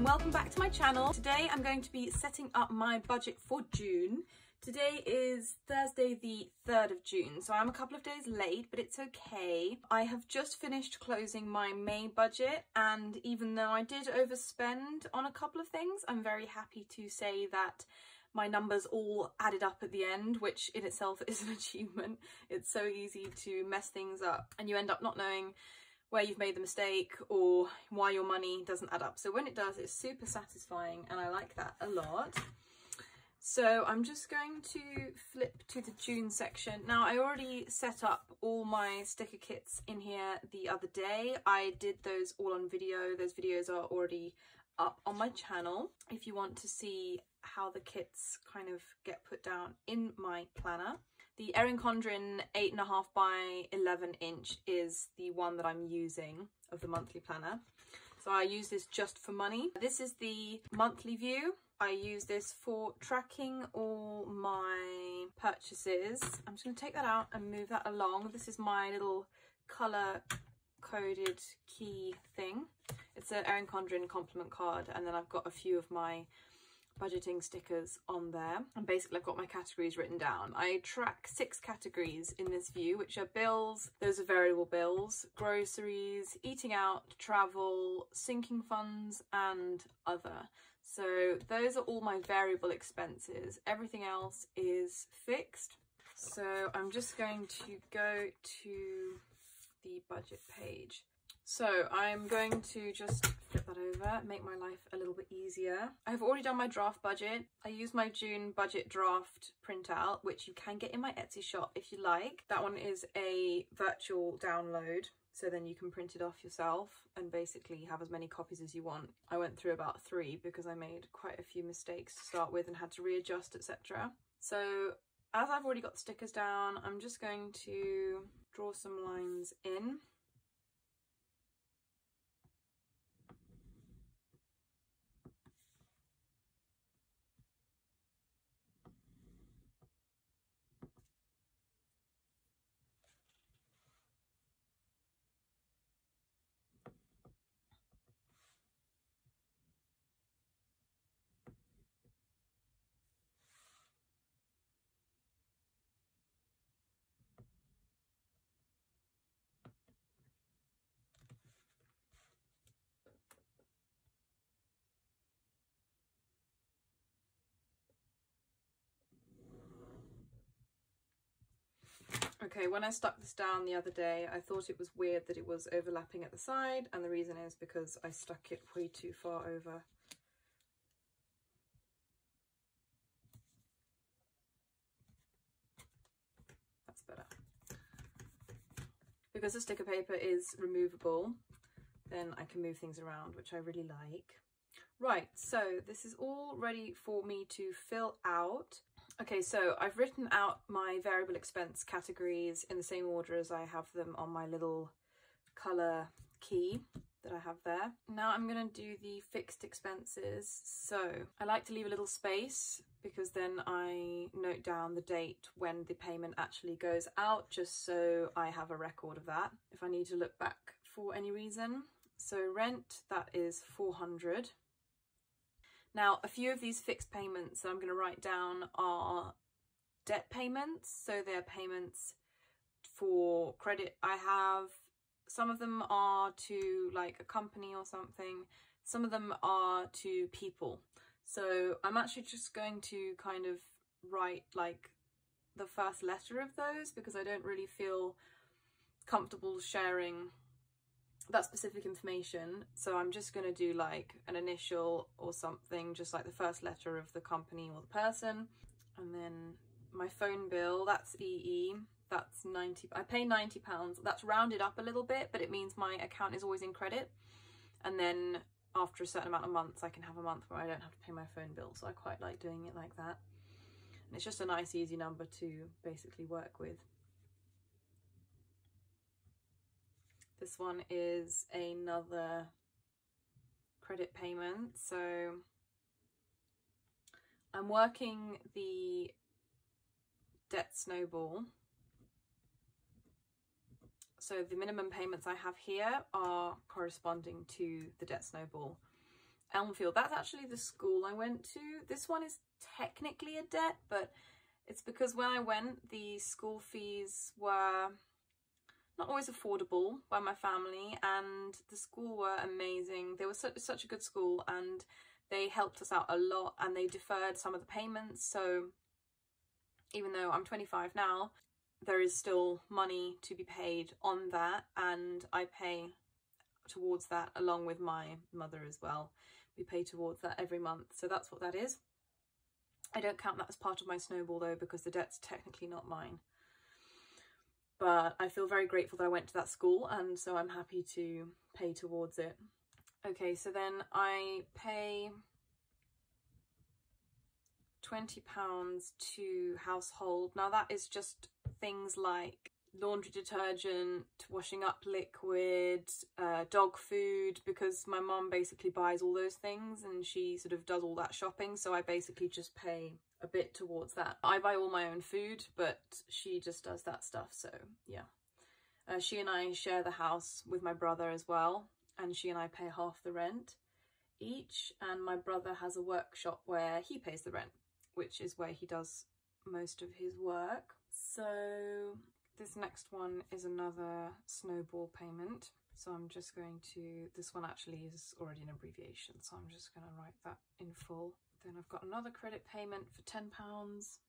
and welcome back to my channel. Today I'm going to be setting up my budget for June. Today is Thursday the 3rd of June, so I'm a couple of days late, but it's okay. I have just finished closing my May budget, and even though I did overspend on a couple of things, I'm very happy to say that my numbers all added up at the end, which in itself is an achievement. It's so easy to mess things up and you end up not knowing where you've made the mistake or why your money doesn't add up. So when it does, it's super satisfying and I like that a lot. So I'm just going to flip to the June section. Now I already set up all my sticker kits in here the other day. I did those all on video. Those videos are already up on my channel if you want to see how the kits kind of get put down in my planner. The Erin Condren 8.5 by 11 inch is the one that I'm using of the monthly planner. So I use this just for money. This is the monthly view. I use this for tracking all my purchases. I'm just going to take that out and move that along. This is my little colour coded key thing. It's an Erin Condren compliment card, and then I've got a few of my budgeting stickers on there, and basically I've got my categories written down. I track 6 categories in this view, which are bills, those are variable bills, groceries, eating out, travel, sinking funds and other. So those are all my variable expenses. Everything else is fixed. So I'm just going to go to the budget page. So I'm going to just flip that over, make my life a little bit easier. I've already done my draft budget. I use my June budget draft printout, which you can get in my Etsy shop if you like. That one is a virtual download, so then you can print it off yourself and basically have as many copies as you want. I went through about 3 because I made quite a few mistakes to start with and had to readjust, etc. So as I've already got the stickers down, I'm just going to draw some lines in. Okay, when I stuck this down the other day, I thought it was weird that it was overlapping at the side, and the reason is because I stuck it way too far over. That's better. Because the sticker paper is removable, then I can move things around, which I really like. Right, so this is all ready for me to fill out. Okay, so I've written out my variable expense categories in the same order as I have them on my little colour key that I have there. Now I'm going to do the fixed expenses. So I like to leave a little space because then I note down the date when the payment actually goes out, just so I have a record of that if I need to look back for any reason. So rent, that is 400. Now, a few of these fixed payments that I'm going to write down are debt payments. So they're payments for credit I have. Some of them are to like a company or something. Some of them are to people. So I'm actually just going to kind of write like the first letter of those because I don't really feel comfortable sharing that specific information. So I'm just going to do like an initial or something, just like the first letter of the company or the person. And then my phone bill, that's EE, that's 90, I pay £90. That's rounded up a little bit, but it means my account is always in credit. And then after a certain amount of months, I can have a month where I don't have to pay my phone bill. So I quite like doing it like that. And it's just a nice, easy number to basically work with. This one is another credit payment. So I'm working the debt snowball. So the minimum payments I have here are corresponding to the debt snowball. Elmfield. That's actually the school I went to. This one is technically a debt, but it's because when I went, the school fees were not always affordable by my family, and the school were amazing. They were such a good school, and they helped us out a lot, and they deferred some of the payments. So even though I'm 25 now, there is still money to be paid on that, and I pay towards that along with my mother as well. We pay towards that every month, so that's what that is. I don't count that as part of my Snowball though, because the debt's technically not mine. But I feel very grateful that I went to that school, and so I'm happy to pay towards it. Okay, so then I pay £20 to household. Now that is just things like laundry detergent, washing up liquid, dog food, because my mum basically buys all those things and she sort of does all that shopping, so I basically just pay a bit towards that. I buy all my own food, but she just does that stuff, so yeah. She and I share the house with my brother as well, and she and I pay half the rent each, and my brother has a workshop where he pays the rent, which is where he does most of his work. So this next one is another Snowball payment. So I'm just going to, this one actually is already an abbreviation, so I'm just going to write that in full. Then I've got another credit payment for £10,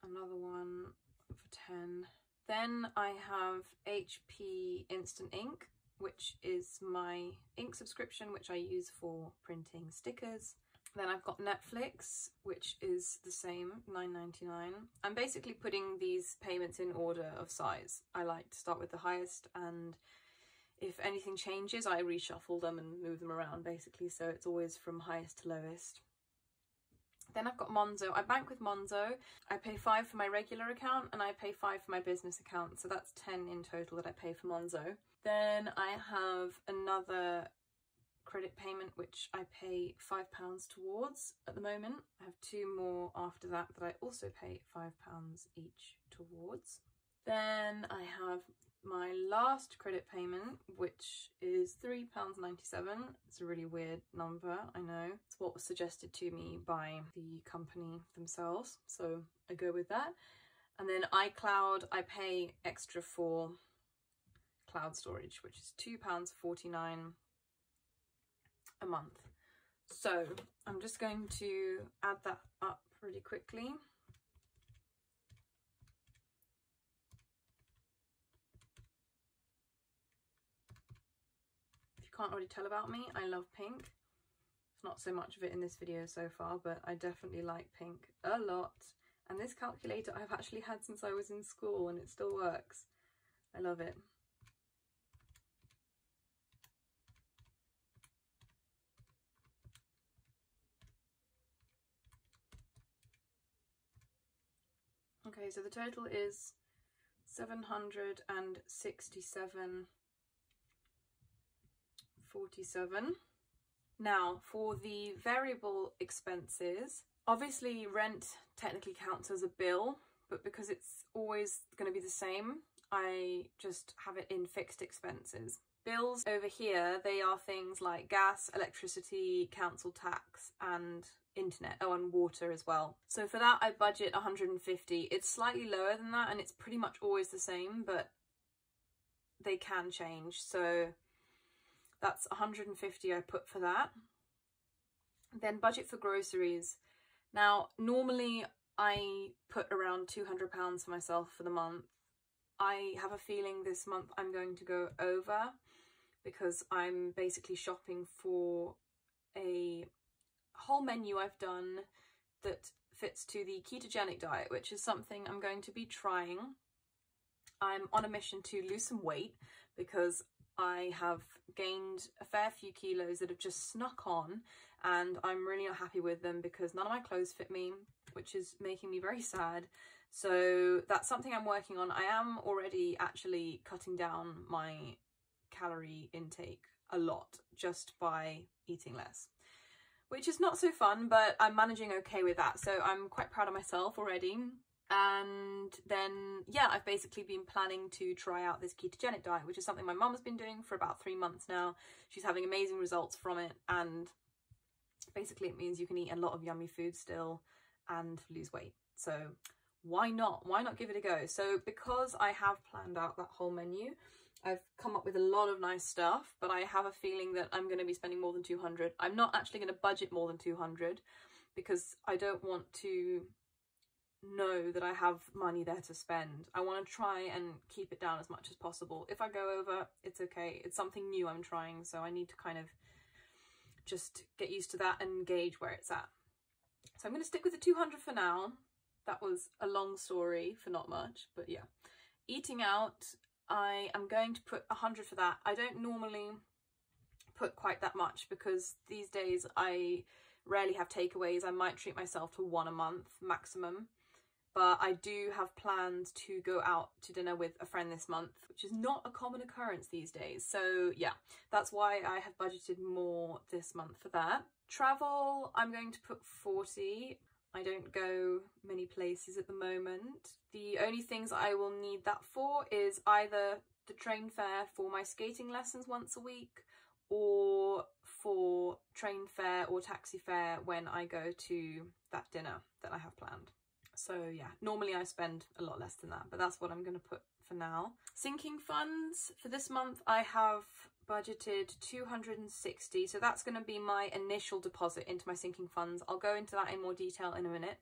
another one for 10. Then I have HP Instant Ink, which is my ink subscription, which I use for printing stickers. Then I've got Netflix, which is the same, £9.99. I'm basically putting these payments in order of size. I like to start with the highest, and if anything changes, I reshuffle them and move them around basically, so it's always from highest to lowest. Then I've got Monzo. I bank with Monzo. I pay £5 for my regular account, and I pay £5 for my business account, so that's 10 in total that I pay for Monzo. Then I have another credit payment which I pay £5 towards at the moment. I have 2 more after that that I also pay £5 each towards. Then I have my last credit payment, which is £3.97. It's a really weird number, I know. It's what was suggested to me by the company themselves, so I go with that. And then iCloud, I pay extra for cloud storage, which is £2.49 a month. So I'm just going to add that up really quickly. If you can't already tell about me, I love pink. There's not so much of it in this video so far, but I definitely like pink a lot. And this calculator I've actually had since I was in school, and it still works. I love it. Okay, so the total is 767.47. Now, for the variable expenses, obviously rent technically counts as a bill, but because it's always going to be the same, I just have it in fixed expenses. Bills over here, they are things like gas, electricity, council tax, and internet, oh, and water as well. So for that I budget 150. It's slightly lower than that, and it's pretty much always the same, but they can change, so that's 150 I put for that. Then budget for groceries. Now normally I put around £200 for myself for the month. I have a feeling this month I'm going to go over, because I'm basically shopping for a whole menu I've done that fits to the ketogenic diet, which is something I'm going to be trying. I'm on a mission to lose some weight because I have gained a fair few kilos that have just snuck on, and I'm really not happy with them because none of my clothes fit me, which is making me very sad. So that's something I'm working on. I am already actually cutting down my calorie intake a lot just by eating less, which is not so fun, but I'm managing okay with that, so I'm quite proud of myself already. And then yeah, I've basically been planning to try out this ketogenic diet, which is something my mum has been doing for about 3 months now. She's having amazing results from it, and Basically, it means you can eat a lot of yummy food still and lose weight. So why not? Why not give it a go? So because I have planned out that whole menu, I've come up with a lot of nice stuff, but I have a feeling that I'm going to be spending more than 200. I'm not actually going to budget more than 200 because I don't want to know that I have money there to spend. I want to try and keep it down as much as possible. If I go over, it's okay. It's something new I'm trying, so I need to kind of just get used to that and gauge where it's at. So I'm going to stick with the 200 for now. That was a long story for not much, but yeah. Eating out, I am going to put 100 for that. I don't normally put quite that much because these days I rarely have takeaways. I might treat myself to one a month maximum, but I do have plans to go out to dinner with a friend this month, which is not a common occurrence these days. So yeah, that's why I have budgeted more this month for that. Travel, I'm going to put 40. I don't go many places at the moment. The only things I will need that for is either the train fare for my skating lessons once a week, or for train fare or taxi fare when I go to that dinner that I have planned. So yeah, normally I spend a lot less than that, but that's what I'm going to put for now. Sinking funds, for this month I have budgeted 260, so that's going to be my initial deposit into my sinking funds. I'll go into that in more detail in a minute.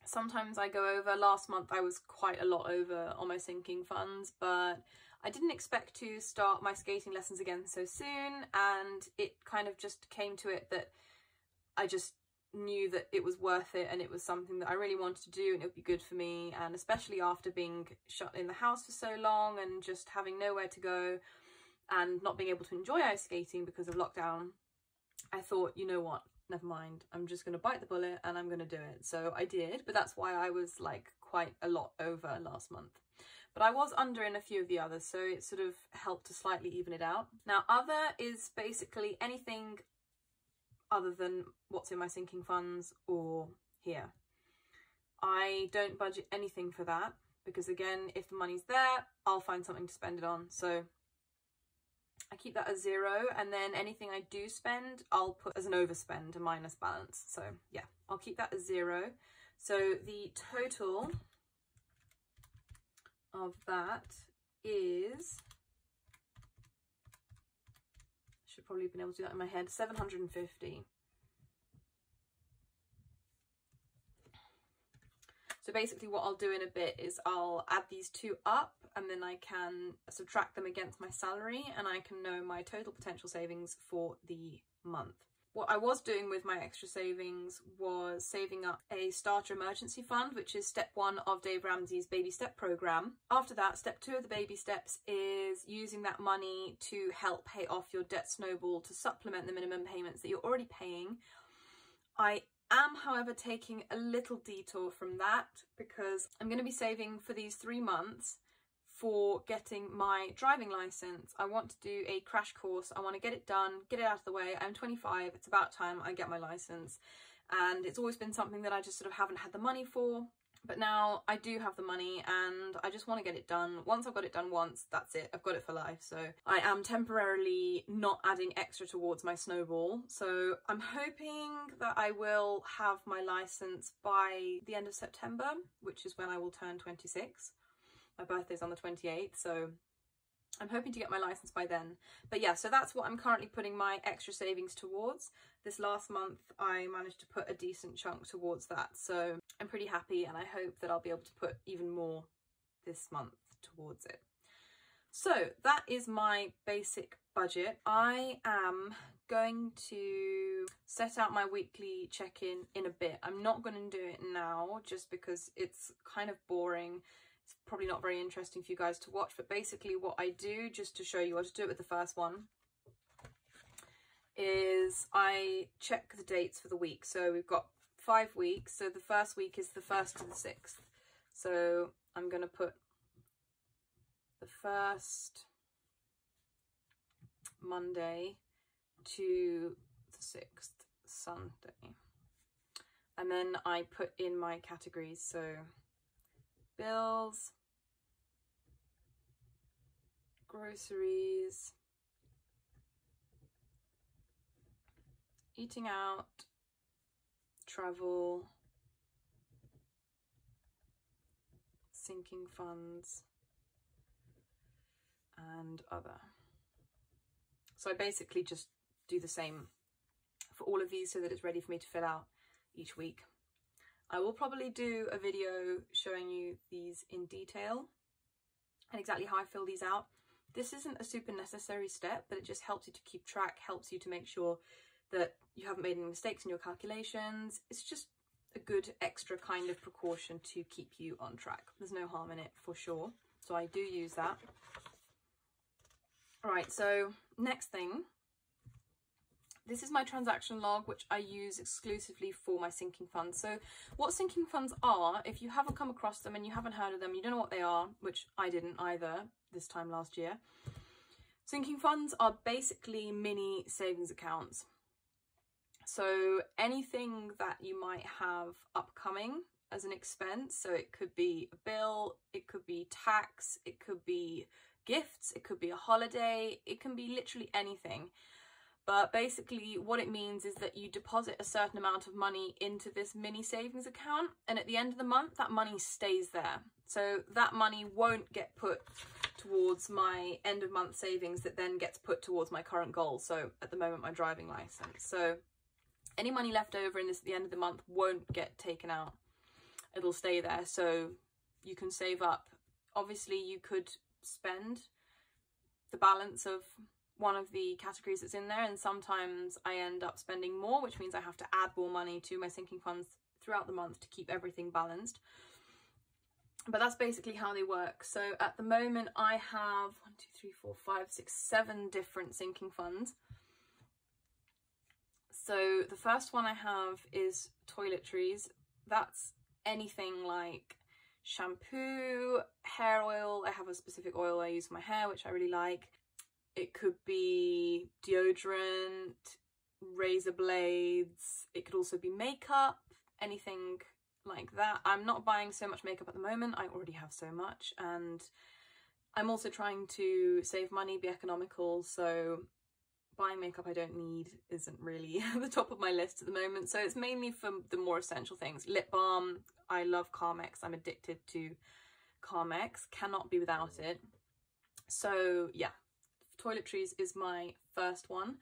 Sometimes I go over. Last month I was quite a lot over on my sinking funds, but I didn't expect to start my skating lessons again so soon, and it kind of just came to it that I just knew that it was worth it and it was something that I really wanted to do and it would be good for me, and especially after being shut in the house for so long and just having nowhere to go and not being able to enjoy ice skating because of lockdown, I thought, you know what, never mind, I'm just going to bite the bullet and I'm going to do it. So I did, but that's why I was like quite a lot over last month. But I was under in a few of the others, so it sort of helped to slightly even it out. Now, other is basically anything other than what's in my sinking funds or here. I don't budget anything for that because, again, if the money's there, I'll find something to spend it on. So I keep that as 0, and then anything I do spend, I'll put as an overspend, a minus balance. So yeah, I'll keep that as 0. So the total of that is, I should probably have been able to do that in my head, 750. So basically what I'll do in a bit is I'll add these two up, and then I can subtract them against my salary and I can know my total potential savings for the month. What I was doing with my extra savings was saving up a starter emergency fund, which is step 1 of Dave Ramsey's baby step program. After that, step 2 of the baby steps is using that money to help pay off your debt snowball to supplement the minimum payments that you're already paying. I am, however, taking a little detour from that because I'm going to be saving for these 3 months for getting my driving license. I want to do a crash course. I want to get it done, get it out of the way. I'm 25, it's about time I get my license, and it's always been something that I just sort of haven't had the money for, but now I do have the money and I just want to get it done. Once I've got it done once, that's it, I've got it for life. So I am temporarily not adding extra towards my snowball, so I'm hoping that I will have my license by the end of September, which is when I will turn 26. My birthday's on the 28th, so I'm hoping to get my license by then. But yeah, so that's what I'm currently putting my extra savings towards. This last month I managed to put a decent chunk towards that, so I'm pretty happy, and I hope that I'll be able to put even more this month towards it. So that is my basic budget. I am going to set out my weekly check-in in a bit. I'm not going to do it now just because it's kind of boring. It's probably not very interesting for you guys to watch, but basically what I do, just to show you what to do with the first one, is I check the dates for the week. So we've got 5 weeks, so the first week is the 1st to the 6th. So I'm going to put the first Monday to the 6th Sunday. And then I put in my categories, so bills, groceries, eating out, travel, sinking funds, and other. So I basically just do the same for all of these so that it's ready for me to fill out each week. I will probably do a video showing you these in detail and exactly how I fill these out. This isn't a super necessary step, but it just helps you to keep track, helps you to make sure that you haven't made any mistakes in your calculations. It's just a good extra kind of precaution to keep you on track. There's no harm in it for sure. So I do use that. All right, so next thing. This is my transaction log, which I use exclusively for my sinking funds. So what sinking funds are, if you haven't come across them and you haven't heard of them, you don't know what they are, which I didn't either this time last year. Sinking funds are basically mini savings accounts. So anything that you might have upcoming as an expense, so it could be a bill, it could be tax, it could be gifts, it could be a holiday, it can be literally anything. But basically what it means is that you deposit a certain amount of money into this mini savings account, and at the end of the month that money stays there. So that money won't get put towards my end of month savings that then gets put towards my current goal. So at the moment, my driving license. So any money left over in this at the end of the month won't get taken out. It'll stay there, so you can save up. Obviously you could spend the balance of one of the categories that's in there, and sometimes I end up spending more, which means I have to add more money to my sinking funds throughout the month to keep everything balanced. But that's basically how they work. So at the moment I have 7 different sinking funds. So the first one I have is Toiletries. That's anything like shampoo, hair oil. I have a specific oil I use for my hair, which I really like. It could be deodorant, razor blades. It could also be makeup, anything like that. I'm not buying so much makeup at the moment. I already have so much, and I'm also trying to save money, be economical, so buying makeup I don't need isn't really at the top of my list at the moment. So it's mainly for the more essential things. Lip balm, I love Carmex. I'm addicted to Carmex, cannot be without it. So yeah, Toiletries is my first one.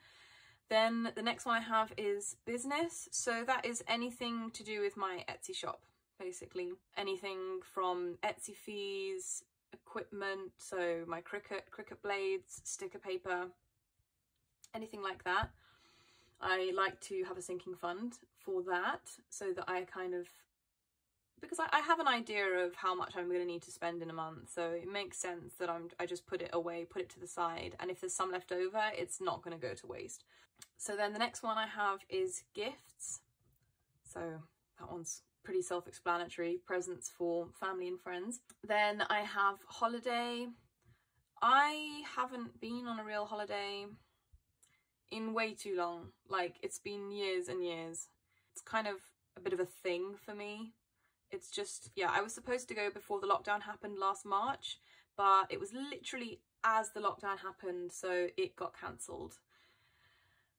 Then the next one I have is business. So that is anything to do with my Etsy shop, basically. Anything from Etsy fees, equipment, so my cricket blades, sticker paper, anything like that. I like to have a sinking fund for that, so that I kind of, because I have an idea of how much I'm going to need to spend in a month, so it makes sense that I just put it away, put it to the side, and if there's some left over, it's not going to go to waste. So then the next one I have is gifts. So that one's pretty self-explanatory, presents for family and friends. Then I have holiday. I haven't been on a real holiday in way too long. Like, it's been years and years. It's kind of a bit of a thing for me. It's just, yeah, I was supposed to go before the lockdown happened last March, but it was literally as the lockdown happened, so it got cancelled.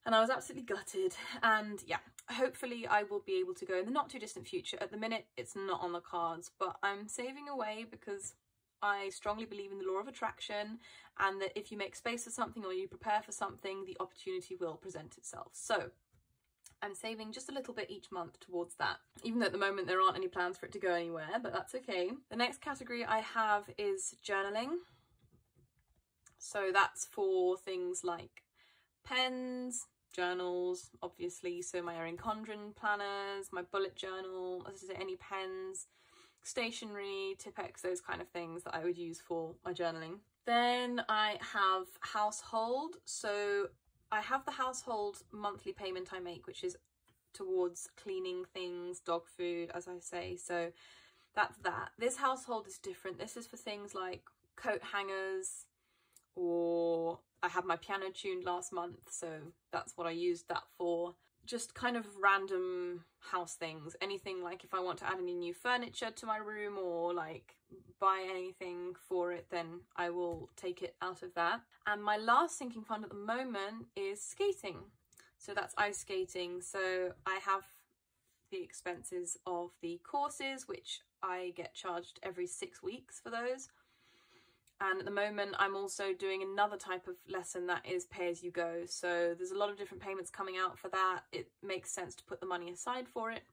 And I was absolutely gutted. And yeah, hopefully I will be able to go in the not too distant future. At the minute, it's not on the cards, but I'm saving away because I strongly believe in the law of attraction, and that if you make space for something or you prepare for something, the opportunity will present itself. So I'm saving just a little bit each month towards that, even though at the moment there aren't any plans for it to go anywhere, but that's okay. The next category I have is journaling. So that's for things like pens, journals, obviously, so my Erin Condren planners, my bullet journal, as I say, any pens, stationery, Tipp-Ex, those kind of things that I would use for my journaling. Then I have household. So I have the household monthly payment I make, which is towards cleaning things, dog food, as I say. So that's that. This household is different. This is for things like coat hangers, or I had my piano tuned last month, so that's what I used that for. Just kind of random house things. Anything like if I want to add any new furniture to my room or like buy anything for it, then I will take it out of that. And my last sinking fund at the moment is skating. So that's ice skating. So I have the expenses of the courses, which I get charged every 6 weeks for those. And at the moment I'm also doing another type of lesson that is pay as you go. So there's a lot of different payments coming out for that. It makes sense to put the money aside for it.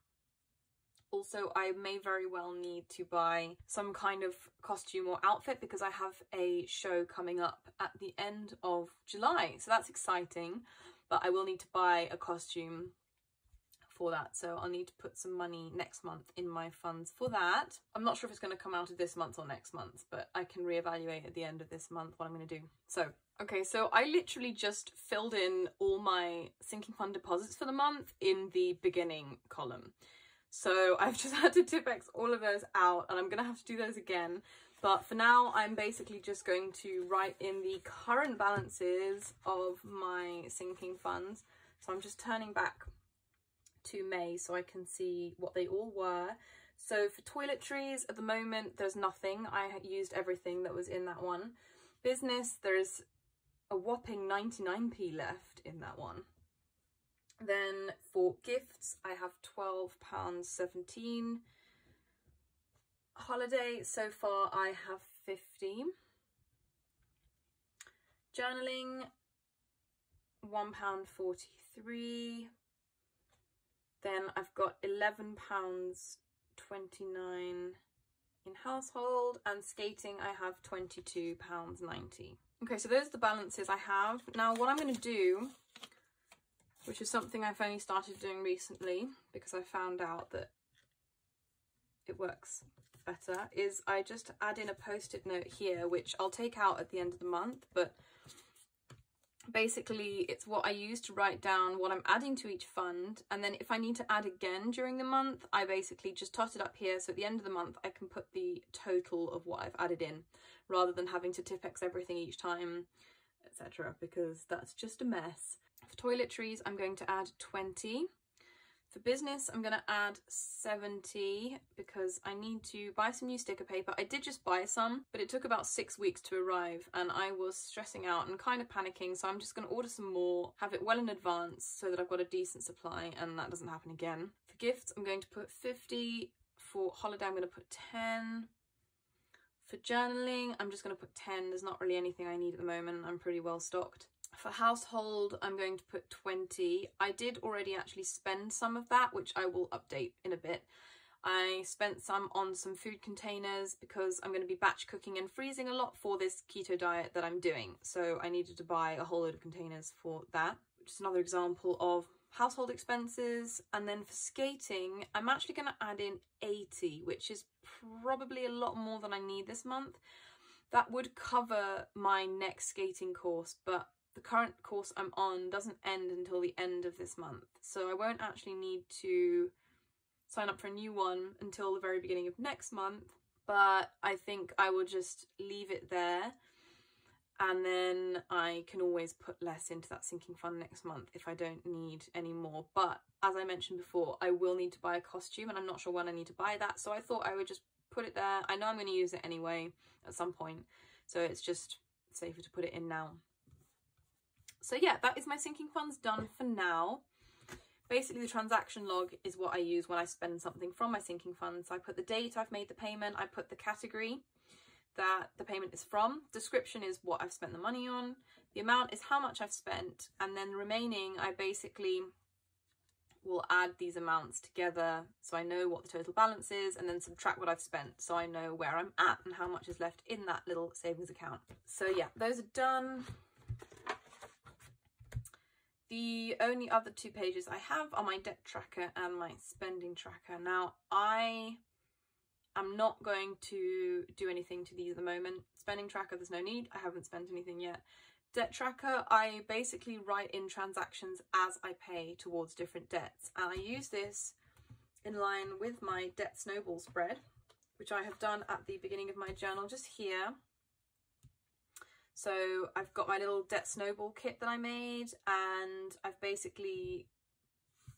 Also, I may very well need to buy some kind of costume or outfit because I have a show coming up at the end of July. So that's exciting, but I will need to buy a costume for that. So I'll need to put some money next month in my funds for that. I'm not sure if it's going to come out of this month or next month, but I can reevaluate at the end of this month what I'm going to do. So, okay, so I literally just filled in all my sinking fund deposits for the month in the beginning column. So I've just had to Tipex all of those out, and I'm going to have to do those again. But for now, I'm basically just going to write in the current balances of my sinking funds. So I'm just turning back to May so I can see what they all were. So for toiletries, at the moment, there's nothing. I used everything that was in that one. Business, there's a whopping 99p left in that one. Then for gifts, I have £12.17. Holiday, so far I have 50. Journaling, £1.43. Then I've got £11.29 in household, and skating I have £22.90. Okay, so those are the balances I have. Now what I'm going to do, which is something I've only started doing recently because I found out that it works better, is I just add in a post-it note here, which I'll take out at the end of the month, but basically it's what I use to write down what I'm adding to each fund, and then if I need to add again during the month, I basically just tot it up here, so at the end of the month I can put the total of what I've added in, rather than having to Tipex everything each time, etc., because that's just a mess. For toiletries, I'm going to add 20. For business, I'm going to add 70 because I need to buy some new sticker paper. I did just buy some, but it took about 6 weeks to arrive and I was stressing out and kind of panicking, so I'm just going to order some more, have it well in advance so that I've got a decent supply and that doesn't happen again. For gifts, I'm going to put 50. For holiday, I'm going to put 10. For journaling, I'm just going to put 10. There's not really anything I need at the moment. I'm pretty well stocked. For household, I'm going to put 20. I did already actually spend some of that, which I will update in a bit. I spent some on some food containers because I'm going to be batch cooking and freezing a lot for this keto diet that I'm doing. So I needed to buy a whole load of containers for that, which is another example of household expenses. And then for skating, I'm actually going to add in 80, which is probably a lot more than I need this month. That would cover my next skating course, but the current course I'm on doesn't end until the end of this month, so I won't actually need to sign up for a new one until the very beginning of next month, but I think I will just leave it there and then I can always put less into that sinking fund next month if I don't need any more. But as I mentioned before, I will need to buy a costume and I'm not sure when I need to buy that, so I thought I would just put it there. I know I'm going to use it anyway at some point, so it's just safer to put it in now. So yeah, that is my sinking funds done for now. Basically the transaction log is what I use when I spend something from my sinking funds. So I put the date I've made the payment, I put the category that the payment is from, description is what I've spent the money on, the amount is how much I've spent, and then the remaining I basically will add these amounts together so I know what the total balance is, and then subtract what I've spent so I know where I'm at and how much is left in that little savings account. So yeah, those are done. The only other 2 pages I have are my debt tracker and my spending tracker. Now, I am not going to do anything to these at the moment. Spending tracker, there's no need. I haven't spent anything yet. Debt tracker, I basically write in transactions as I pay towards different debts. And I use this in line with my debt snowball spread, which I have done at the beginning of my journal just here. So I've got my little debt snowball kit that I made, and I've basically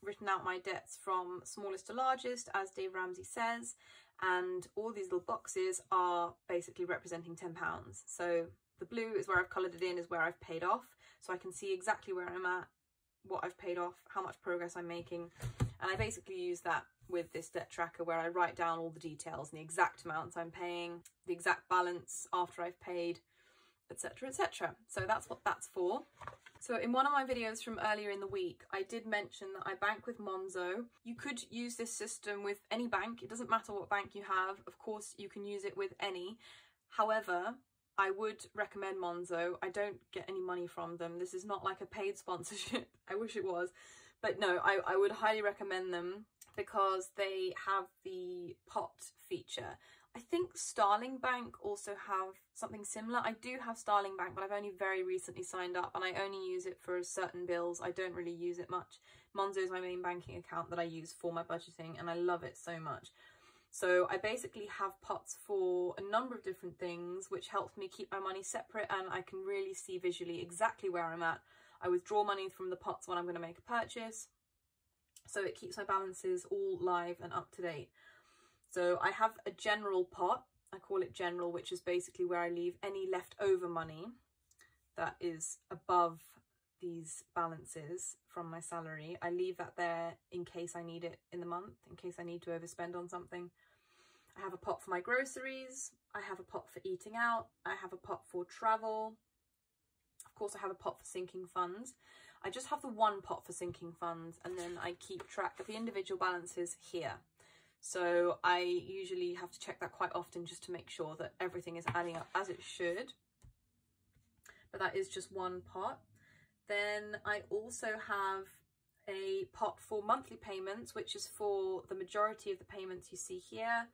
written out my debts from smallest to largest, as Dave Ramsey says, and all these little boxes are basically representing £10. So the blue is where I've coloured it in, is where I've paid off, so I can see exactly where I'm at, what I've paid off, how much progress I'm making, And I basically use that with this debt tracker where I write down all the details and the exact amounts I'm paying, the exact balance after I've paid, etc, etc. So that's what that's for. So in one of my videos from earlier in the week, I did mention that I bank with Monzo. You could use this system with any bank. It doesn't matter what bank you have. Of course, you can use it with any. However, I would recommend Monzo. I don't get any money from them. This is not like a paid sponsorship. I wish it was. But no, I would highly recommend them because they have the pot feature. I think Starling Bank also have something similar. I do have Starling Bank, but I've only very recently signed up and I only use it for certain bills. I don't really use it much. Monzo is my main banking account that I use for my budgeting and I love it so much. So I basically have pots for a number of different things, which helps me keep my money separate and I can really see visually exactly where I'm at. I withdraw money from the pots when I'm going to make a purchase. So it keeps my balances all live and up to date. So I have a general pot, I call it general, which is basically where I leave any leftover money that is above these balances from my salary. I leave that there in case I need it in the month, in case I need to overspend on something. I have a pot for my groceries, I have a pot for eating out, I have a pot for travel. Of course, I have a pot for sinking funds. I just have the one pot for sinking funds and then I keep track of the individual balances here. So I usually have to check that quite often just to make sure that everything is adding up as it should. But that is just one pot. Then I also have a pot for monthly payments, which is for the majority of the payments you see here.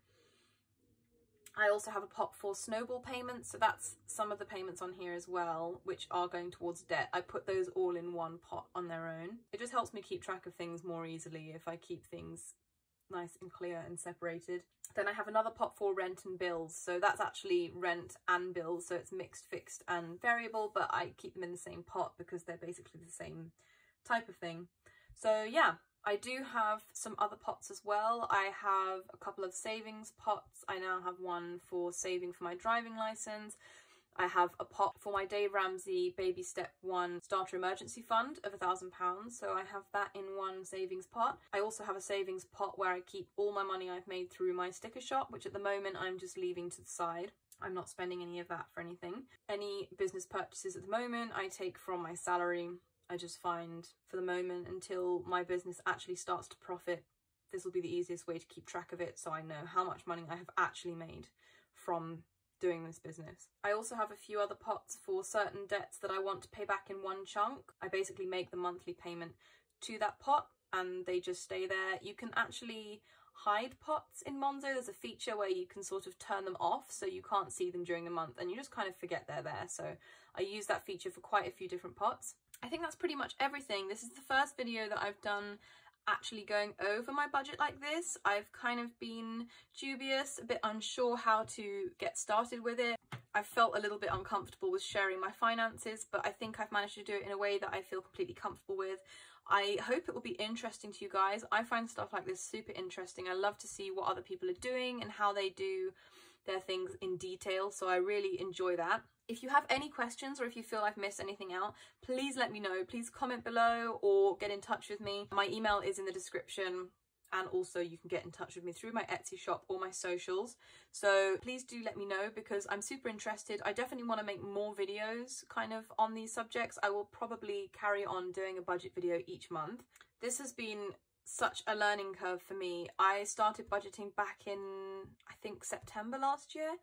I also have a pot for Snowball payments, so that's some of the payments on here as well, which are going towards debt. I put those all in one pot on their own. It just helps me keep track of things more easily if I keep things nice and clear and separated. Then I have another pot for rent and bills, so that's actually rent and bills, so it's mixed, fixed and variable, but I keep them in the same pot because they're basically the same type of thing. So yeah, I do have some other pots as well. I have a couple of savings pots. I now have one for saving for my driving license. I have a pot for my Dave Ramsey Baby Step 1 Starter Emergency Fund of £1,000, so I have that in one savings pot. I also have a savings pot where I keep all my money I've made through my sticker shop, which at the moment I'm just leaving to the side. I'm not spending any of that for anything. Any business purchases at the moment I take from my salary. I just find for the moment until my business actually starts to profit, this will be the easiest way to keep track of it so I know how much money I have actually made from doing this business. I also have a few other pots for certain debts that I want to pay back in one chunk. I basically make the monthly payment to that pot and they just stay there. You can actually hide pots in Monzo. There's a feature where you can sort of turn them off so you can't see them during the month and you just kind of forget they're there. So I use that feature for quite a few different pots. I think that's pretty much everything. This is the first video that I've done actually going over my budget like this. I've kind of been dubious, a bit unsure how to get started with it. I felt a little bit uncomfortable with sharing my finances, but I think I've managed to do it in a way that I feel completely comfortable with. I hope it will be interesting to you guys. I find stuff like this super interesting. I love to see what other people are doing and how they do their things in detail, so I really enjoy that. If you have any questions or if you feel I've missed anything out, please let me know. Please comment below or get in touch with me. My email is in the description and also you can get in touch with me through my Etsy shop or my socials. So please do let me know because I'm super interested. I definitely want to make more videos kind of on these subjects. I will probably carry on doing a budget video each month. This has been such a learning curve for me. I started budgeting back in, I think, September last year.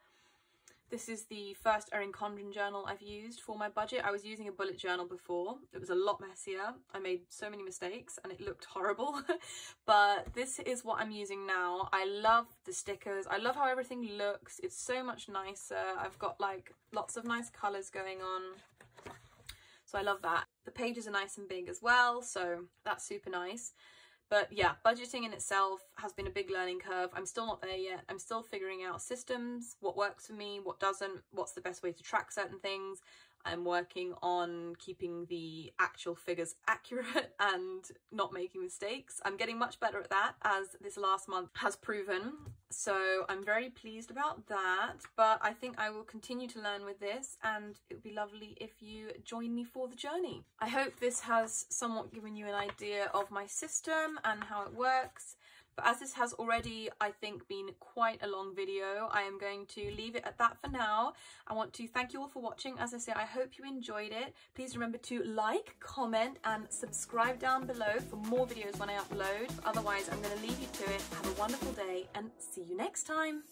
This is the first Erin Condren journal I've used for my budget. I was using a bullet journal before. It was a lot messier. I made so many mistakes and it looked horrible. But this is what I'm using now. I love the stickers. I love how everything looks. It's so much nicer. I've got like lots of nice colours going on. So I love that. The pages are nice and big as well, so that's super nice. But yeah, budgeting in itself has been a big learning curve. I'm still not there yet. I'm still figuring out systems, what works for me, what doesn't, what's the best way to track certain things. I'm working on keeping the actual figures accurate and not making mistakes. I'm getting much better at that, as this last month has proven. So I'm very pleased about that, but I think I will continue to learn with this, and it would be lovely if you join me for the journey. I hope this has somewhat given you an idea of my system and how it works. But as this has already, I think, been quite a long video, I am going to leave it at that for now. I want to thank you all for watching. As I say, I hope you enjoyed it. Please remember to like, comment and subscribe down below for more videos when I upload. Otherwise, I'm going to leave you to it. Have a wonderful day and see you next time.